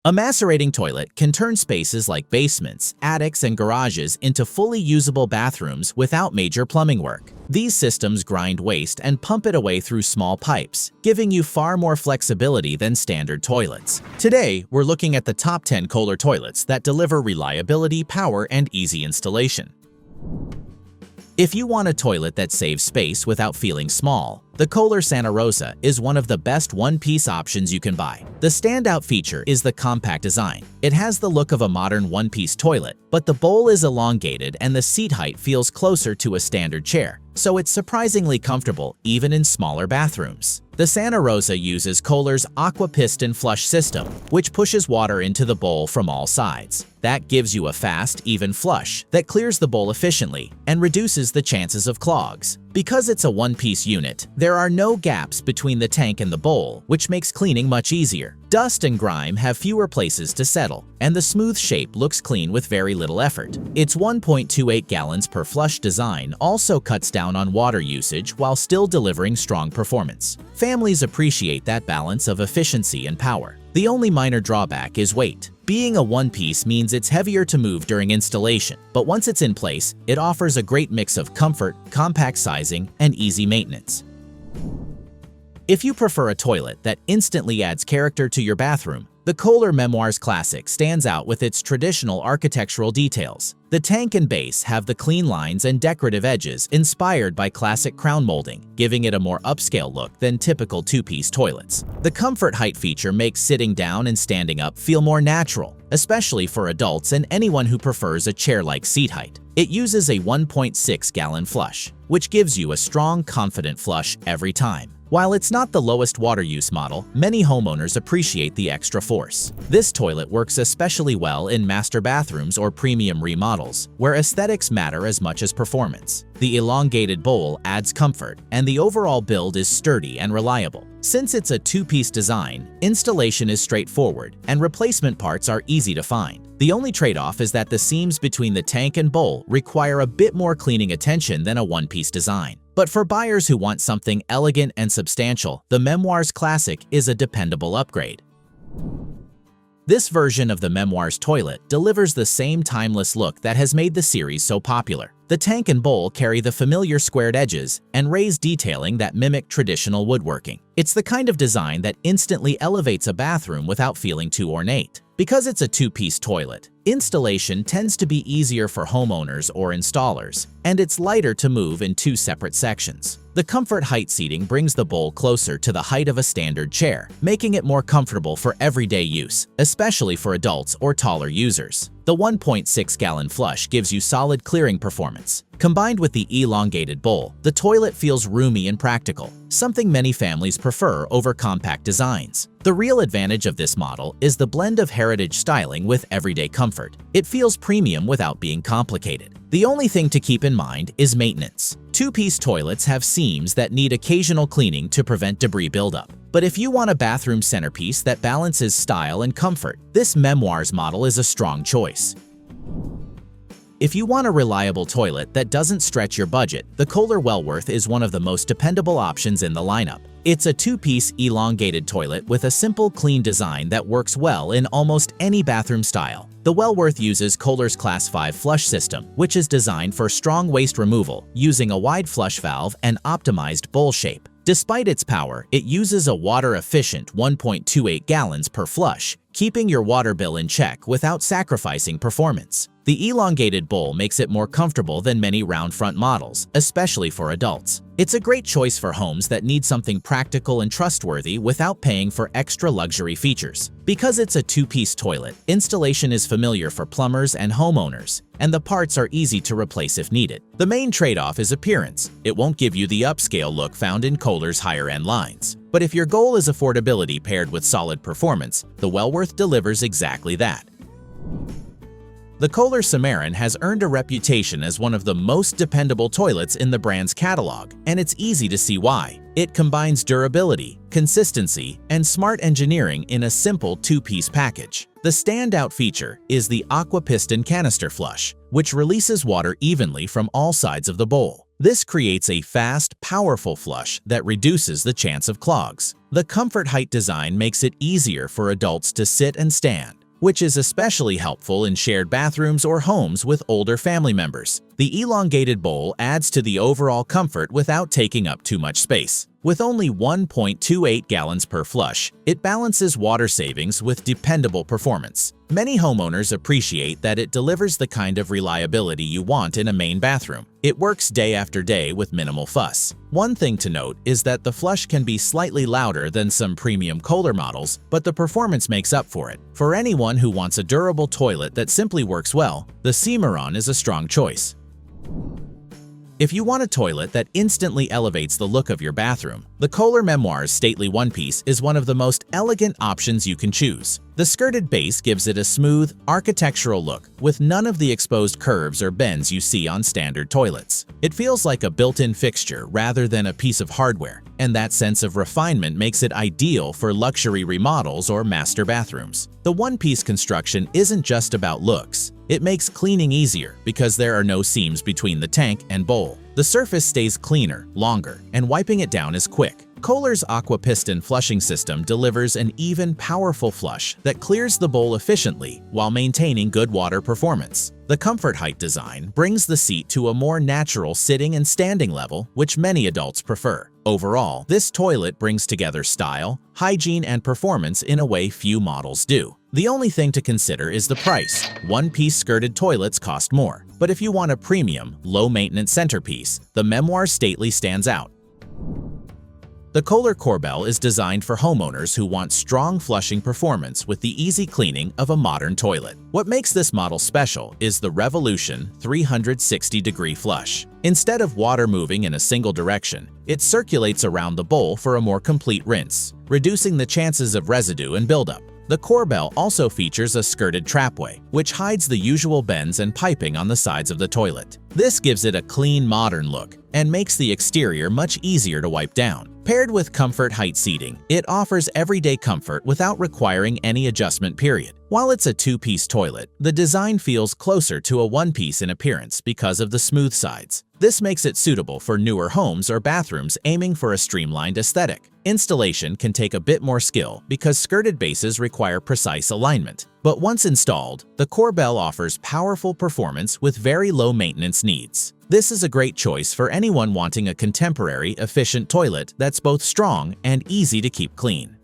A macerating toilet can turn spaces like basements, attics, and garages into fully usable bathrooms without major plumbing work. These systems grind waste and pump it away through small pipes, giving you far more flexibility than standard toilets. Today, we're looking at the top 10 Kohler toilets that deliver reliability, power, and easy installation. If you want a toilet that saves space without feeling small, the Kohler Santa Rosa is one of the best one-piece options you can buy. The standout feature is the compact design. It has the look of a modern one-piece toilet, but the bowl is elongated and the seat height feels closer to a standard chair, so it's surprisingly comfortable even in smaller bathrooms. The Santa Rosa uses Kohler's Aqua Piston flush system, which pushes water into the bowl from all sides. That gives you a fast, even flush that clears the bowl efficiently and reduces the chances of clogs. Because it's a one-piece unit, there are no gaps between the tank and the bowl, which makes cleaning much easier. Dust and grime have fewer places to settle, and the smooth shape looks clean with very little effort. Its 1.28 gallons per flush design also cuts down on water usage while still delivering strong performance. Families appreciate that balance of efficiency and power. The only minor drawback is weight. Being a one-piece means it's heavier to move during installation, but once it's in place, it offers a great mix of comfort, compact sizing, and easy maintenance. If you prefer a toilet that instantly adds character to your bathroom, the Kohler Memoirs Classic stands out with its traditional architectural details. The tank and base have the clean lines and decorative edges inspired by classic crown molding, giving it a more upscale look than typical two-piece toilets. The comfort height feature makes sitting down and standing up feel more natural, especially for adults and anyone who prefers a chair-like seat height. It uses a 1.6-gallon flush, which gives you a strong, confident flush every time. While it's not the lowest water use model, many homeowners appreciate the extra force. This toilet works especially well in master bathrooms or premium remodels, where aesthetics matter as much as performance. The elongated bowl adds comfort, and the overall build is sturdy and reliable. Since it's a two-piece design, installation is straightforward, and replacement parts are easy to find. The only trade-off is that the seams between the tank and bowl require a bit more cleaning attention than a one-piece design. But for buyers who want something elegant and substantial, the Memoirs Classic is a dependable upgrade. This version of the Memoirs toilet delivers the same timeless look that has made the series so popular. The tank and bowl carry the familiar squared edges and raised detailing that mimic traditional woodworking. It's the kind of design that instantly elevates a bathroom without feeling too ornate. Because it's a two-piece toilet, installation tends to be easier for homeowners or installers, and it's lighter to move in two separate sections. The comfort height seating brings the bowl closer to the height of a standard chair, making it more comfortable for everyday use, especially for adults or taller users. The 1.6-gallon flush gives you solid clearing performance. Combined with the elongated bowl, the toilet feels roomy and practical, something many families prefer over compact designs. The real advantage of this model is the blend of heritage styling with everyday comfort. It feels premium without being complicated. The only thing to keep in mind is maintenance. Two-piece toilets have seams that need occasional cleaning to prevent debris buildup. But if you want a bathroom centerpiece that balances style and comfort, this Memoirs model is a strong choice. If you want a reliable toilet that doesn't stretch your budget, the Kohler Wellworth is one of the most dependable options in the lineup. It's a two-piece elongated toilet with a simple, clean design that works well in almost any bathroom style. The Wellworth uses Kohler's Class 5 flush system, which is designed for strong waste removal using a wide flush valve and optimized bowl shape. Despite its power, it uses a water-efficient 1.28 gallons per flush, keeping your water bill in check without sacrificing performance. The elongated bowl makes it more comfortable than many round front models, especially for adults. It's a great choice for homes that need something practical and trustworthy without paying for extra luxury features. Because it's a two-piece toilet, installation is familiar for plumbers and homeowners, and the parts are easy to replace if needed. The main trade-off is appearance. It won't give you the upscale look found in Kohler's higher-end lines. But if your goal is affordability paired with solid performance, the Wellworth delivers exactly that. The Kohler Cimarron has earned a reputation as one of the most dependable toilets in the brand's catalog, and it's easy to see why. It combines durability, consistency, and smart engineering in a simple two-piece package. The standout feature is the Aqua Piston canister flush, which releases water evenly from all sides of the bowl. This creates a fast, powerful flush that reduces the chance of clogs. The comfort height design makes it easier for adults to sit and stand, which is especially helpful in shared bathrooms or homes with older family members. The elongated bowl adds to the overall comfort without taking up too much space. With only 1.28 gallons per flush, it balances water savings with dependable performance. Many homeowners appreciate that it delivers the kind of reliability you want in a main bathroom. It works day after day with minimal fuss. One thing to note is that the flush can be slightly louder than some premium Kohler models, but the performance makes up for it. For anyone who wants a durable toilet that simply works well, the Cimarron is a strong choice. If you want a toilet that instantly elevates the look of your bathroom, the Kohler Memoirs stately one-piece is one of the most elegant options you can choose. The skirted base gives it a smooth, architectural look with none of the exposed curves or bends you see on standard toilets. It feels like a built-in fixture rather than a piece of hardware, and that sense of refinement makes it ideal for luxury remodels or master bathrooms. The one-piece construction isn't just about looks. It makes cleaning easier because there are no seams between the tank and bowl. The surface stays cleaner, longer, and wiping it down is quick. Kohler's aqua piston flushing system delivers an even, powerful flush that clears the bowl efficiently while maintaining good water performance. The comfort height design brings the seat to a more natural sitting and standing level, which many adults prefer. Overall, this toilet brings together style, hygiene, and performance in a way few models do. The only thing to consider is the price. One-piece skirted toilets cost more, but if you want a premium, low-maintenance centerpiece, the Memoirs stately stands out. The Kohler Corbelle is designed for homeowners who want strong flushing performance with the easy cleaning of a modern toilet. What makes this model special is the Revolution 360-degree flush. Instead of water moving in a single direction, it circulates around the bowl for a more complete rinse, reducing the chances of residue and buildup. The Corbelle also features a skirted trapway, which hides the usual bends and piping on the sides of the toilet. This gives it a clean, modern look and makes the exterior much easier to wipe down. Paired with comfort height seating, it offers everyday comfort without requiring any adjustment period. While it's a two-piece toilet, the design feels closer to a one-piece in appearance because of the smooth sides. This makes it suitable for newer homes or bathrooms aiming for a streamlined aesthetic. Installation can take a bit more skill because skirted bases require precise alignment. But once installed, the Corbelle offers powerful performance with very low maintenance needs. This is a great choice for anyone wanting a contemporary, efficient toilet that's both strong and easy to keep clean.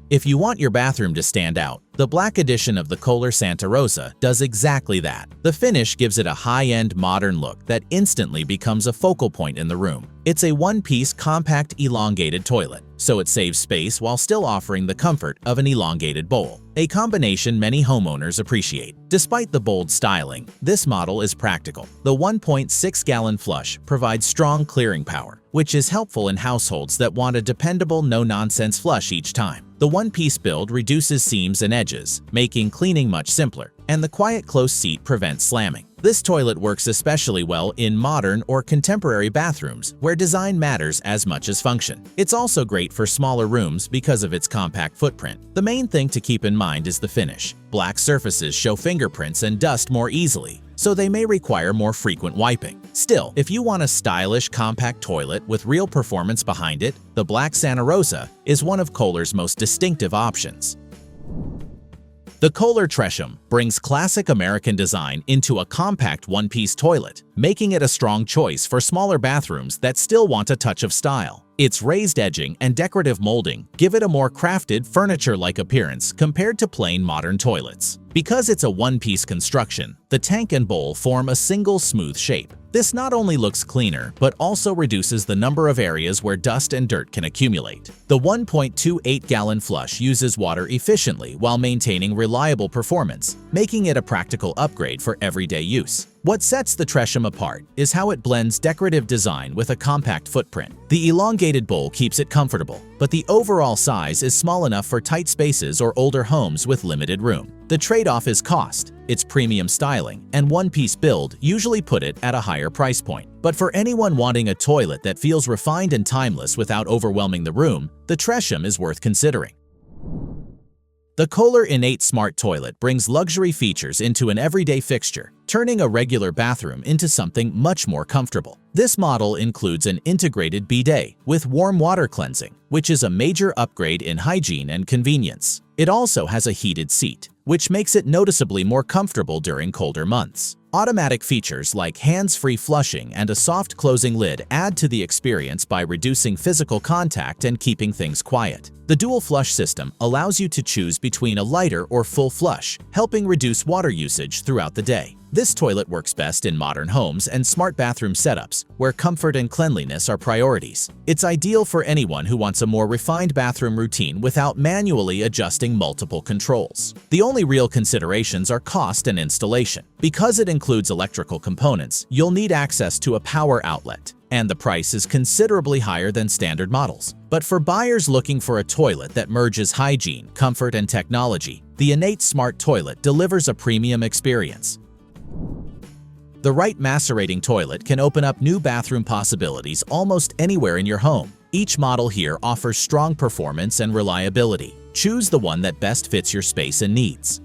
If you want your bathroom to stand out, the black edition of the Kohler Santa Rosa does exactly that. The finish gives it a high-end, modern look that instantly becomes a focal point in the room. It's a one-piece, compact, elongated toilet, so it saves space while still offering the comfort of an elongated bowl, a combination many homeowners appreciate. Despite the bold styling, this model is practical. The 1.6-gallon flush provides strong clearing power, which is helpful in households that want a dependable, no-nonsense flush each time. The one-piece build reduces seams and edges, making cleaning much simpler, and the quiet, close seat prevents slamming. This toilet works especially well in modern or contemporary bathrooms where design matters as much as function. It's also great for smaller rooms because of its compact footprint. The main thing to keep in mind is the finish. Black surfaces show fingerprints and dust more easily, so they may require more frequent wiping. Still, if you want a stylish, compact toilet with real performance behind it, the black Santa Rosa is one of Kohler's most distinctive options. The Kohler Tresham brings classic American design into a compact one-piece toilet, making it a strong choice for smaller bathrooms that still want a touch of style. Its raised edging and decorative molding give it a more crafted, furniture-like appearance compared to plain modern toilets. Because it's a one-piece construction, the tank and bowl form a single smooth shape. This not only looks cleaner, but also reduces the number of areas where dust and dirt can accumulate. The 1.28-gallon flush uses water efficiently while maintaining reliable performance, making it a practical upgrade for everyday use. What sets the Tresham apart is how it blends decorative design with a compact footprint. The elongated bowl keeps it comfortable, but the overall size is small enough for tight spaces or older homes with limited room. The trade-off is cost. Its premium styling and one-piece build usually put it at a higher price point. But for anyone wanting a toilet that feels refined and timeless without overwhelming the room, the Tresham is worth considering. The Kohler Innate Smart Toilet brings luxury features into an everyday fixture, turning a regular bathroom into something much more comfortable. This model includes an integrated bidet with warm water cleansing, which is a major upgrade in hygiene and convenience. It also has a heated seat, which makes it noticeably more comfortable during colder months. Automatic features like hands-free flushing and a soft closing lid add to the experience by reducing physical contact and keeping things quiet. The dual flush system allows you to choose between a lighter or full flush, helping reduce water usage throughout the day. This toilet works best in modern homes and smart bathroom setups, where comfort and cleanliness are priorities. It's ideal for anyone who wants a more refined bathroom routine without manually adjusting multiple controls. The only real considerations are cost and installation. Because it includes electrical components, you'll need access to a power outlet, and the price is considerably higher than standard models. But for buyers looking for a toilet that merges hygiene, comfort, and technology, the Innate Smart Toilet delivers a premium experience. The right macerating toilet can open up new bathroom possibilities almost anywhere in your home. Each model here offers strong performance and reliability. Choose the one that best fits your space and needs.